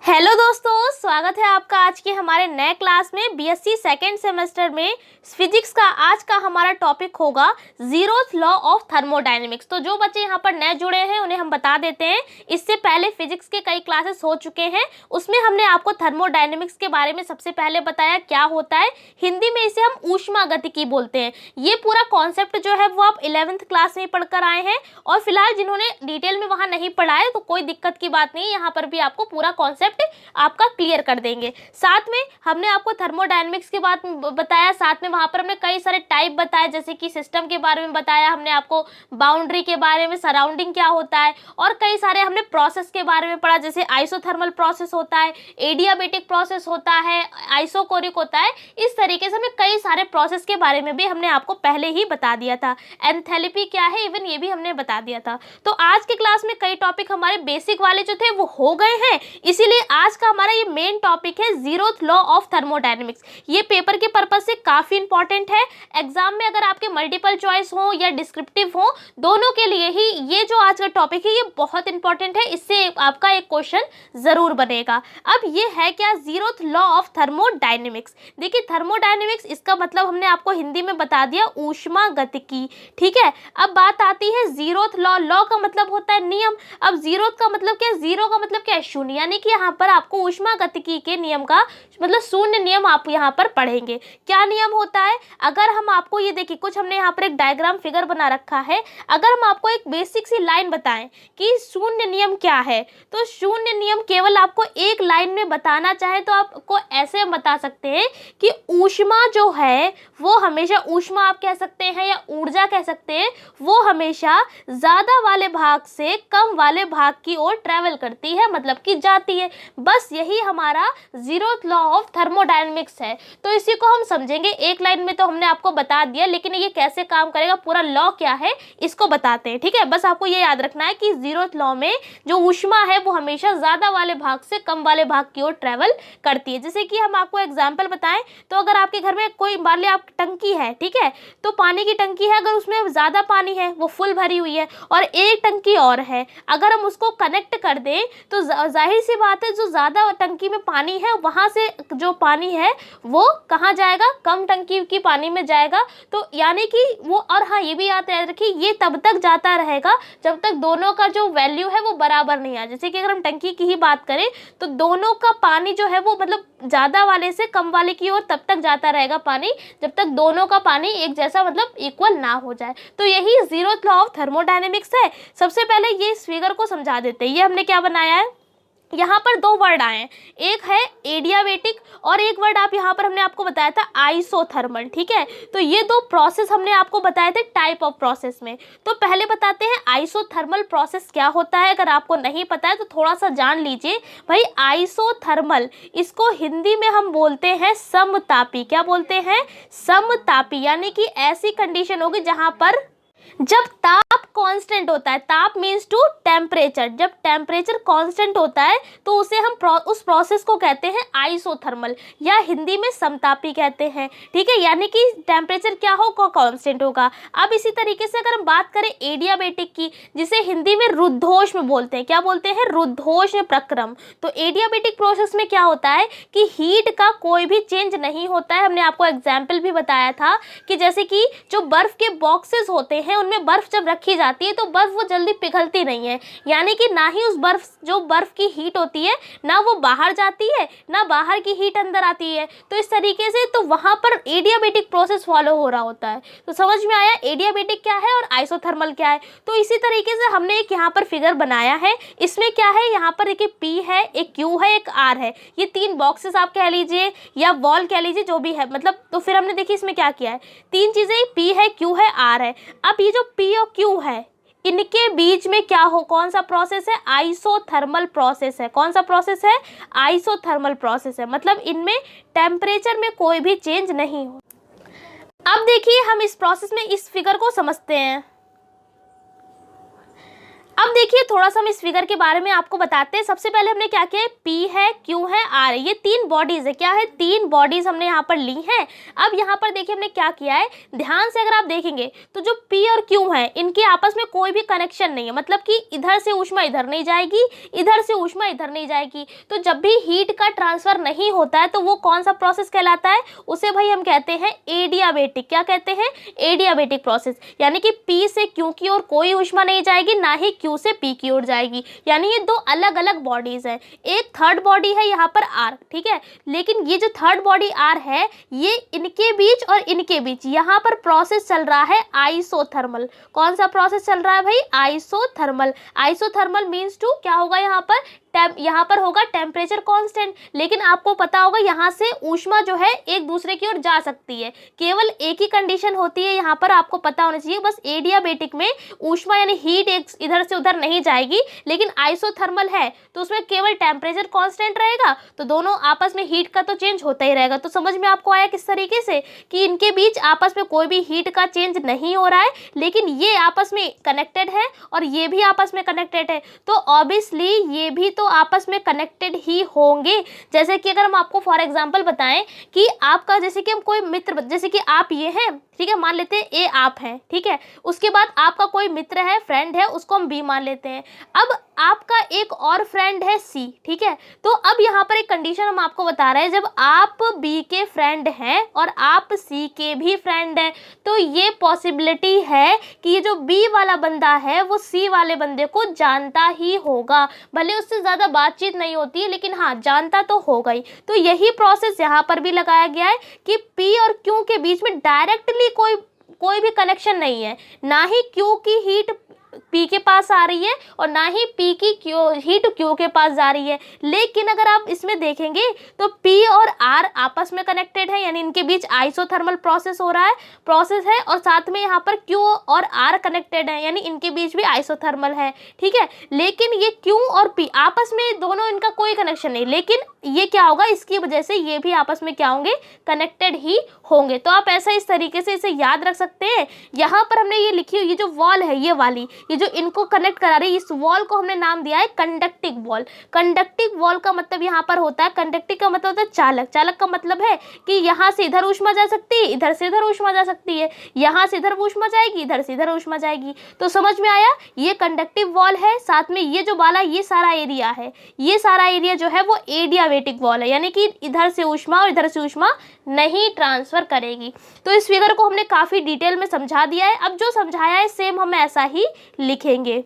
Hello दोस्तों, स्वागत है आपका आज के हमारे नए क्लास में बीएससी सेकेंड सेमेस्टर में फिजिक्स का। आज का हमारा टॉपिक होगा जीरोथ लॉ ऑफ थर्मोडायनेमिक्स। तो जो बच्चे यहाँ पर नए जुड़े हैं उन्हें हम बता देते हैं, इससे पहले फिजिक्स के कई क्लासेस हो चुके हैं, उसमें हमने आपको थर्मोडायनेमिक्स के बारे में सबसे पहले बताया क्या होता है। हिंदी में इसे हम ऊष्मागतिकी बोलते हैं। ये पूरा कॉन्सेप्ट जो है वो आप 11th क्लास में पढ़कर आए हैं, और फिलहाल जिन्होंने डिटेल में वहाँ नहीं पढ़ा है तो कोई दिक्कत की बात नहीं है, यहाँ पर भी आपको पूरा कॉन्सेप्ट आपका क्लियर कर देंगे। साथ में हमने आपको थर्मोडायनेमिक्स के बारे में बताया, साथ में वहां पर हमने कई सारे टाइप बताए, जैसे कि सिस्टम के बारे में बताया, हमने आपको बाउंड्री के बारे में, सराउंडिंग क्या होता है, और कई सारे हमने प्रोसेस के बारे में पढ़ा, जैसे आइसोथर्मल प्रोसेस होता है, एडियाबेटिक प्रोसेस होता है, आइसोकोरिक होता है। इस तरीके से हमने कई सारे प्रोसेस के बारे में भी हमने आपको पहले ही बता दिया था। एंथैल्पी क्या है इवन ये भी हमने बता दिया था। तो आज के क्लास में कई टॉपिक हमारे बेसिक वाले जो थे वो हो गए हैं, इसीलिए आज का हमारा ये मेन टॉपिक है जीरोथ लॉ ऑफ थर्मोडायनेमिक्स। ये पेपर के पर्पज से काफी इंपॉर्टेंट है। एग्जाम में अगर आपके मल्टीपल चॉइस हो या डिस्क्रिप्टिव हो, दोनों के लिए ही ये जो आज का टॉपिक है ये बहुत इंपॉर्टेंट है, इससे आपका एक क्वेश्चन जरूर बनेगा। अब ये है क्या जीरोथ लॉ ऑफ थर्मोडायनेमिक्स। देखिए थर्मोडायनेमिक्स इसका मतलब हमने आपको हिंदी में बता दिया, ऊष्मागतिकी। ठीक है, अब बात आती है जीरोथ लॉ। लॉ का मतलब होता है नियम। अब जीरोथ का मतलब क्या है? जीरो का मतलब क्या है? शून्य। यानी कि यहाँ पर आपको ऊष्मागतिकी के नियम का मतलब शून्य नियम आप यहाँ पर पढ़ेंगे। क्या नियम होता है? अगर हम आपको ये देखिए, कुछ हमने यहाँ पर एक डायग्राम फिगर बना रखा है। अगर हम आपको एक बेसिक सी लाइन बताएं कि शून्य नियम क्या है, तो शून्य नियम केवल आपको एक लाइन में बताना चाहे तो आपको ऐसे बता सकते हैं कि ऊष्मा जो है वो हमेशा, ऊष्मा आप कह सकते हैं या ऊर्जा कह सकते हैं, वो हमेशा ज्यादा वाले भाग से कम वाले भाग की ओर ट्रेवल करती है, मतलब कि जाती है। बस यही हमारा जीरोथ लॉ ऑफ थर्मोडायनेमिक्स है। तो इसी को हम समझेंगे। एक लाइन में तो हमने आपको बता दिया, लेकिन ये कैसे काम करेगा, पूरा लॉ क्या है, इसको बताते हैं। ठीक है, बस आपको ये याद रखना है कि जीरोथ लॉ में जो ऊष्मा है वो हमेशा ज्यादा वाले भाग से कम वाले भाग की ओर ट्रेवल करती है। जैसे कि हम आपको एग्जाम्पल बताएं, तो अगर आपके घर में कोई, मान लिया आप टंकी है, ठीक है, तो पानी की टंकी है, अगर उसमें ज्यादा पानी है, वो फुल भरी हुई है, और एक टंकी और है, अगर हम उसको कनेक्ट कर दें तो जाहिर सी बात है जो ज्यादा टंकी में पानी है वहां से जो पानी है वो कहाँ जाएगा? कम टंकी की पानी में जाएगा। तो यानी कि वो, और हाँ ये भी याद रखिए, ये तब तक जाता रहेगा जब तक दोनों का जो वैल्यू है वो बराबर नहीं आ। जैसे कि अगर हम टंकी की ही बात करें तो दोनों का पानी जो है वो मतलब ज्यादा वाले से कम वाले की ओर तब तक जाता रहेगा पानी, जब तक दोनों का पानी एक जैसा मतलब इक्वल ना हो जाए। तो यही जीरोथ लॉ ऑफ थर्मोडायनेमिक्स है। सबसे पहले ये इस फिगर को समझा देते हैं। ये हमने क्या बनाया है, यहाँ पर दो वर्ड आए हैं, एक है एडियाबेटिक और एक वर्ड आप यहाँ पर हमने आपको बताया था आइसोथर्मल। ठीक है, तो ये दो प्रोसेस हमने आपको बताए थे टाइप ऑफ प्रोसेस में। तो पहले बताते हैं आइसोथर्मल प्रोसेस क्या होता है। अगर आपको नहीं पता है तो थोड़ा सा जान लीजिए भाई। आइसोथर्मल, इसको हिंदी में हम बोलते हैं समतापी। क्या बोलते हैं? समतापी। यानी कि ऐसी कंडीशन होगी जहां पर जब ताप कांस्टेंट होता है, ताप मीन्स टू टेम्परेचर, जब टेम्परेचर कांस्टेंट होता है तो उसे हम उस प्रोसेस को कहते हैं आइसोथर्मल, या हिंदी में समतापी कहते हैं। ठीक है, यानी कि टेम्परेचर क्या होगा? कांस्टेंट होगा। अब इसी तरीके से अगर हम बात करें एडियाबेटिक की, जिसे हिंदी में रुद्धोष्म बोलते हैं, क्या बोलते हैं? रुद्धोष्म प्रक्रम। तो एडियाबेटिक प्रोसेस में क्या होता है कि हीट का कोई भी चेंज नहीं होता है। हमने आपको एग्जाम्पल भी बताया था कि जैसे कि जो बर्फ के बॉक्सेस होते हैं उनमें बर्फ जब रखी जाती है तो बर्फ वो जल्दी पिघलती नहीं है, यानी कि ना ही उस बर्फ, जो बर्फ की हीट होती है, ना वो बाहर जाती है ना बाहर की हीट अंदर आती है। तो इस तरीके से तो वहां पर एडियाबेटिक प्रोसेस फॉलो हो रहा होता है। तो समझ में आया एडियाबेटिक क्या है और आइसोथर्मल क्या है। तो इसी तरीके से हमने एक यहाँ पर फिगर बनाया है। इसमें क्या है, यहाँ पर एक P है, एक Q है, एक R है। ये तीन बॉक्सेस आप कह लीजिए या वॉल कह लीजिए, जो भी है मतलब। तो फिर हमने देखिए इसमें क्या किया है, तीन चीजें, P है, Q है, R है। अब ये जो P और Q है, इनके बीच में क्या हो, कौन सा प्रोसेस है? आइसोथर्मल प्रोसेस है। कौन सा प्रोसेस है? आइसोथर्मल प्रोसेस है। मतलब इनमें टेम्परेचर में कोई भी चेंज नहीं हो। अब देखिए हम इस प्रोसेस में इस फिगर को समझते हैं। अब देखिए थोड़ा सा हम इस फिगर के बारे में आपको बताते हैं। सबसे पहले हमने क्या किया है, P है, Q है, R है, ये तीन बॉडीज है। क्या है, तीन बॉडीज हमने यहाँ पर ली हैं। अब यहाँ पर देखिए हमने क्या किया है, ध्यान से अगर आप देखेंगे तो जो P और Q है इनके आपस में कोई भी कनेक्शन नहीं है, मतलब कि इधर से ऊष्मा इधर नहीं जाएगी, इधर से ऊष्मा इधर नहीं जाएगी। तो जब भी हीट का ट्रांसफर नहीं होता है तो वो कौन सा प्रोसेस कहलाता है, उसे भाई हम कहते हैं एडियाबेटिक। क्या कहते हैं, एडियाबेटिक प्रोसेस। यानी कि P से Q की ओर कोई ऊष्मा नहीं जाएगी, ना ही Q से P की ओर जाएगी। यानी ये दो अलग अलग बॉडीज हैं। एक थर्ड बॉडी है यहाँ पर R, ठीक है, लेकिन ये जो थर्ड बॉडी R है ये इनके बीच और इनके बीच यहाँ पर प्रोसेस चल रहा है आइसोथर्मल। कौन सा प्रोसेस चल रहा है भाई, आइसोथर्मल। आइसोथर्मल मीन्स टू क्या होगा, यहाँ पर होगा टेम्परेचर कांस्टेंट। लेकिन आपको पता होगा यहाँ से ऊष्मा जो है एक दूसरे की ओर जा सकती है। केवल एक ही कंडीशन होती है यहाँ पर, आपको पता होना चाहिए बस, एडियाबेटिक में ऊष्मा यानी हीट एक इधर से उधर नहीं जाएगी। लेकिन आइसोथर्मल है तो उसमें केवल टेम्परेचर कांस्टेंट रहेगा, तो दोनों आपस में हीट का तो चेंज होता ही रहेगा। तो समझ में आपको आया किस तरीके से कि इनके बीच आपस में कोई भी हीट का चेंज नहीं हो रहा है, लेकिन ये आपस में कनेक्टेड है और ये भी आपस में कनेक्टेड है। तो ऑब्वियसली ये भी तो आपस में कनेक्टेड ही होंगे। जैसे कि अगर हम आपको फॉर एग्जांपल बताएं कि आपका, जैसे कि हम कोई मित्र, जैसे कि आप ये हैं, ठीक है, मान लेते हैं ए आप हैं, ठीक है, उसके बाद आपका कोई मित्र है, फ्रेंड है, उसको हम बी मान लेते हैं। अब आपका एक और फ्रेंड है सी, ठीक है। तो अब यहाँ पर एक कंडीशन हम आपको बता रहे हैं, जब आप बी के फ्रेंड हैं और आप सी के भी फ्रेंड हैं तो ये पॉसिबिलिटी है कि ये जो बी वाला बंदा है वो सी वाले बंदे को जानता ही होगा। भले उससे ज़्यादा बातचीत नहीं होती है लेकिन हाँ जानता तो होगा ही। तो यही प्रोसेस यहाँ पर भी लगाया गया है कि पी और क्यू के बीच में डायरेक्टली कोई भी कनेक्शन नहीं है, ना ही क्यू की हीट P के पास आ रही है और ना ही P की हीट Q के पास जा रही है। लेकिन अगर आप इसमें देखेंगे तो P और R आपस में कनेक्टेड है, यानी इनके बीच आइसोथर्मल प्रोसेस हो रहा है और साथ में यहाँ पर Q और R कनेक्टेड है, यानी इनके बीच भी आइसोथर्मल है, ठीक है। लेकिन ये Q और P आपस में दोनों, इनका कोई कनेक्शन नहीं, लेकिन ये क्या होगा, इसकी वजह से ये भी आपस में क्या होंगे, कनेक्टेड ही होंगे। तो आप ऐसा इस तरीके से इसे याद रख सकते हैं। यहाँ पर हमने ये लिखी हुई, ये जो वॉल है ये वाली, ये जो इनको कनेक्ट करा रही है, इस वॉल को हमने नाम दिया है कंडक्टिंग वॉल। कंडक्टिंग वॉल का मतलब यहाँ पर होता है, कंडक्टिंग का मतलब होता है चालक। चालक का मतलब है कि यहाँ से इधर ऊष्मा जा सकती है, इधर से इधर ऊष्मा जा सकती है, यहाँ से इधर ऊष्मा जाएगी, इधर से इधर ऊष्मा जाएगी। तो समझ में आया, ये कंडक्टिव वॉल है। साथ में ये जो वाला ये सारा एरिया है, ये सारा एरिया जो है वो एडियाबेटिक वॉल है, यानी कि इधर से ऊष्मा और इधर से ऊष्मा नहीं ट्रांसफर करेगी। तो इस फिगर को हमने काफ़ी डिटेल में समझा दिया है। अब जो समझाया है सेम हम ऐसा ही लिखेंगे।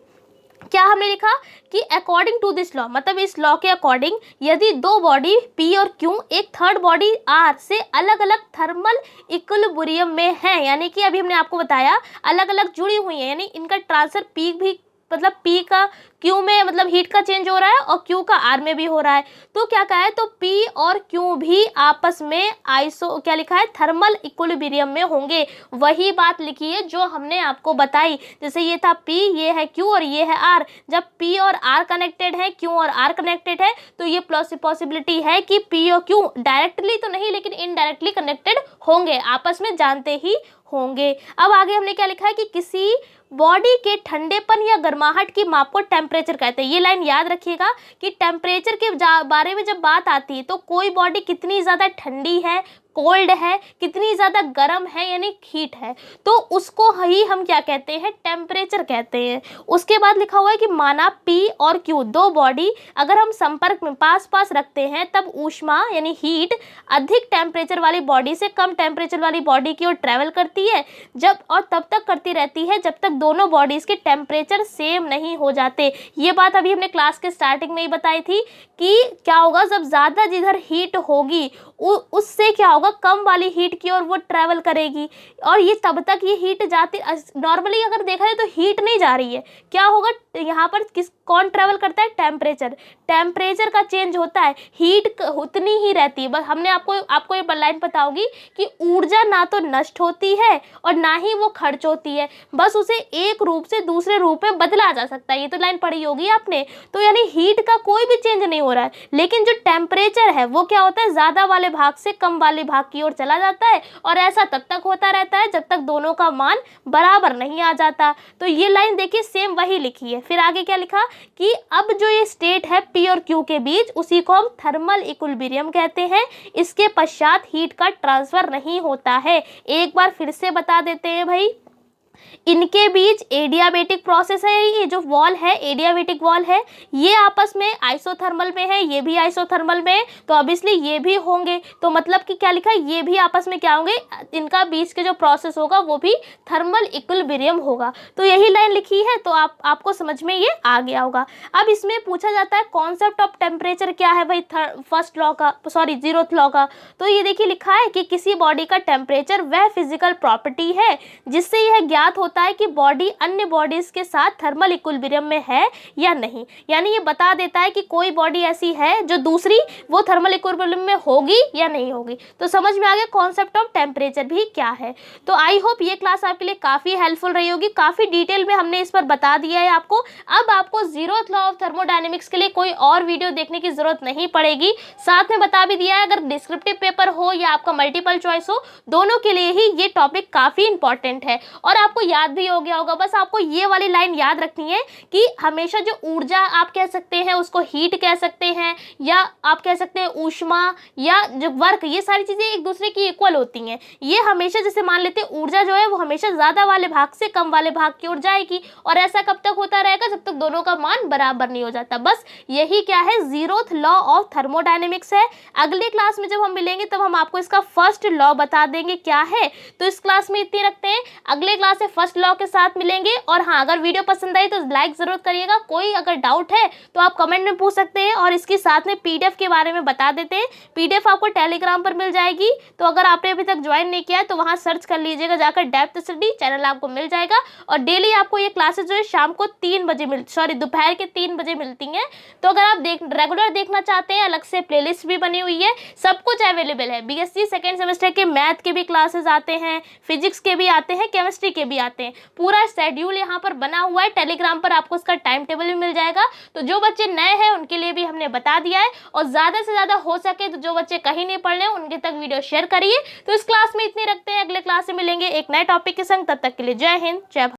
क्या हमने लिखा कि अकॉर्डिंग टू दिस लॉ, मतलब इस लॉ के अकॉर्डिंग यदि दो बॉडी P और Q एक थर्ड बॉडी R से अलग अलग थर्मल इक्विलिब्रियम में है, यानी कि अभी हमने आपको बताया अलग अलग जुड़ी हुई है, यानी इनका ट्रांसफर P भी, मतलब P का Q में मतलब हीट का चेंज हो रहा है और Q का R में भी हो रहा है। तो क्या कहा है, तो P और Q भी आपस में क्या लिखा है, थर्मल इक्विलिब्रियम में होंगे। वही बात लिखी है जो हमने आपको बताई। जैसे ये था P, ये है Q और ये है R। जब P और R कनेक्टेड है, Q और R कनेक्टेड है, तो ये पॉसिबिलिटी है कि P और Q डायरेक्टली तो नहीं लेकिन इनडायरेक्टली कनेक्टेड होंगे, आपस में जानते ही होंगे। अब आगे हमने क्या लिखा है कि किसी बॉडी के ठंडेपन या गर्माहट की माप को टेम्परेचर कहते हैं। ये लाइन याद रखिएगा कि टेम्परेचर के बारे में जब बात आती है तो कोई बॉडी कितनी ज़्यादा ठंडी है, कोल्ड है, कितनी ज़्यादा गर्म है यानी हीट है, तो उसको ही हम क्या कहते हैं, टेम्परेचर कहते हैं। उसके बाद लिखा हुआ है कि माना P और Q दो बॉडी अगर हम संपर्क में पास पास रखते हैं तब ऊष्मा यानी हीट अधिक टेम्परेचर वाली बॉडी से कम टेम्परेचर वाली बॉडी की ओर ट्रैवल करती है, जब और तब तक करती रहती है जब तक दोनों बॉडीज़ के टेम्परेचर सेम नहीं हो जाते। ये बात अभी हमने क्लास के स्टार्टिंग में ही बताई थी कि क्या होगा, जब ज़्यादा जिधर हीट होगी उससे क्या होगा, कम वाली हीट की ओर वो ट्रैवल करेगी और ये तब तक ये हीट जाती, नॉर्मली अगर देखा जाए तो हीट नहीं जा रही है, क्या होगा यहाँ पर कौन ट्रैवल करता है, टेम्परेचर। टेम्परेचर का चेंज होता है, हीट उतनी ही रहती है। बस हमने आपको ये लाइन पता होगी कि ऊर्जा ना तो नष्ट होती है और ना ही वो खर्च होती है, बस उसे एक रूप से दूसरे रूप में बदला जा सकता है। ये तो लाइन पढ़ी होगी आपने। तो यानी हीट का कोई भी चेंज नहीं हो रहा है, लेकिन जो टेम्परेचर है वो क्या होता है, ज़्यादा वाले भाग से कम वाले भाग की ओर चला जाता है, और ऐसा तब तक होता रहता है जब तक दोनों का मान बराबर नहीं आ जाता। तो ये लाइन देखिए सेम वही लिखी है। फिर आगे क्या लिखा कि अब जो ये स्टेट है पी और क्यू के बीच, उसी को हम थर्मल इक्विलिब्रियम कहते हैं। इसके पश्चात हीट का ट्रांसफर नहीं होता है। एक बार फिर से बता देते हैं भाई, इनके बीच एडियाबेटिक प्रोसेस है। ये जो वॉल है एडियाबेटिक वॉल है, ये आपस में आइसोथर्मल में है, ये भी आइसोथर्मल में है, तो ऑब्वियसली ये भी होंगे। तो मतलब कि क्या लिखा है, ये भी आपस में क्या होंगे, इनका बीच के जो प्रोसेस होगा वो भी थर्मल इक्विलिब्रियम होगा। तो यही लाइन लिखी है, तो आपको समझ में ये आ गया होगा। अब इसमें पूछा जाता है कॉन्सेप्ट ऑफ टेम्परेचर क्या है भाई, फर्स्ट लॉ का, सॉरी जीरोथ लॉ का। तो ये देखिए लिखा है कि किसी बॉडी का टेम्परेचर वह फिजिकल प्रॉपर्टी है जिससे यह ज्ञात होता है कि बॉडी अन्य बॉडीज के साथ थर्मल इक्विलिब्रियम में है या नहीं। यानी ये बता देता है कि कोई बॉडी ऐसी है जो दूसरी वो थर्मल इक्विलिब्रियम में होगी या नहीं होगी। तो समझ में आ गया कॉन्सेप्ट ऑफ टेम्परेचर भी क्या है। तो आई होप ये क्लास आपके लिए काफ़ी हेल्पफुल रही होगी, काफ़ी डिटेल में हमने इस पर बता दिया है आपको। अब आपको जीरोथ लॉ ऑफ थर्मोडायनेमिक्स के लिए कोई और वीडियो देखने की जरूरत नहीं पड़ेगी। साथ में बता भी दिया है, अगर डिस्क्रिप्टिव पेपर हो या आपका मल्टीपल चॉइस हो, दोनों के लिए ही ये टॉपिक काफ़ी इंपॉर्टेंट है और आपको याद भी हो गया होगा। बस आपको ये वाली लाइन याद रखनी है कि हमेशा जो ऊर्जा आप कह सकते हैं उसको हीट कह सकते हैं, या आप कह सकते हैं ऊष्मा या जो वर्क, ये सारी चीज़ें एक दूसरे की इक्वल होती हैं। ये हमेशा जैसे मान लेते हैं ऊर्जा जो है वो हमेशा ज़्यादा वाले भाग से कम वाले भाग की ओर जाएगी, और ऐसा कब तक होता रहेगा, जब तक दोनों का मान बराबर नहीं हो जाता। बस यही क्या है, जीरोथ लॉ ऑफ थर्मोडायनेमिक्स है। अगले क्लास में जब हम मिलेंगे तब हम आपको इसका फर्स्ट लॉ बता देंगे क्या है। तो इस क्लास में इतनी रखते हैं, अगले क्लास से फर्स्ट लॉ के साथ मिलेंगे। और हाँ, अगर वीडियो पसंद आई तो लाइक जरूर करिएगा। कोई अगर डाउट है तो आप कमेंट में पूछ सकते हैं, और इसके साथ में पीडीएफ के बारे में बता देते हैं। पीडीएफ आपको टेलीग्राम पर मिल जाएगी, तो अगर आपने अभी तक ज्वाइन नहीं किया है तो वहाँ सर्च कर लीजिएगा जाकर, डेप्थ स्टडी चैनल आपको मिल जाएगा। और डेली आपको ये क्लासेस जो है शाम को 3 बजे दोपहर के 3 बजे मिलती हैं। तो अगर आप रेगुलर देखना चाहते हैं, अलग से प्लेलिस्ट भी बनी हुई है, सब कुछ अवेलेबल है। बीएससी सेकेंड सेमेस्टर के मैथ के भी क्लासेस आते हैं, फिजिक्स के भी आते हैं, केमिस्ट्री के भी आते हैं। पूरा शेड्यूल यहाँ पर बना हुआ है। टेलीग्राम पर आपको इसका टाइम टेबल भी मिल जाएगा। तो जो बच्चे नए हैं उनके लिए भी हमने बता दिया है, और ज़्यादा से ज़्यादा हो सके तो जो बच्चे कहीं नहीं पढ़ रहे हैं उनके तक वीडियो शेयर करिए। तो इस क्लास में इतने रखते हैं, अगले क्लास में मिलेंगे एक नए टॉपिक के संग। तब तक के लिए जय हिंद, जय भारत।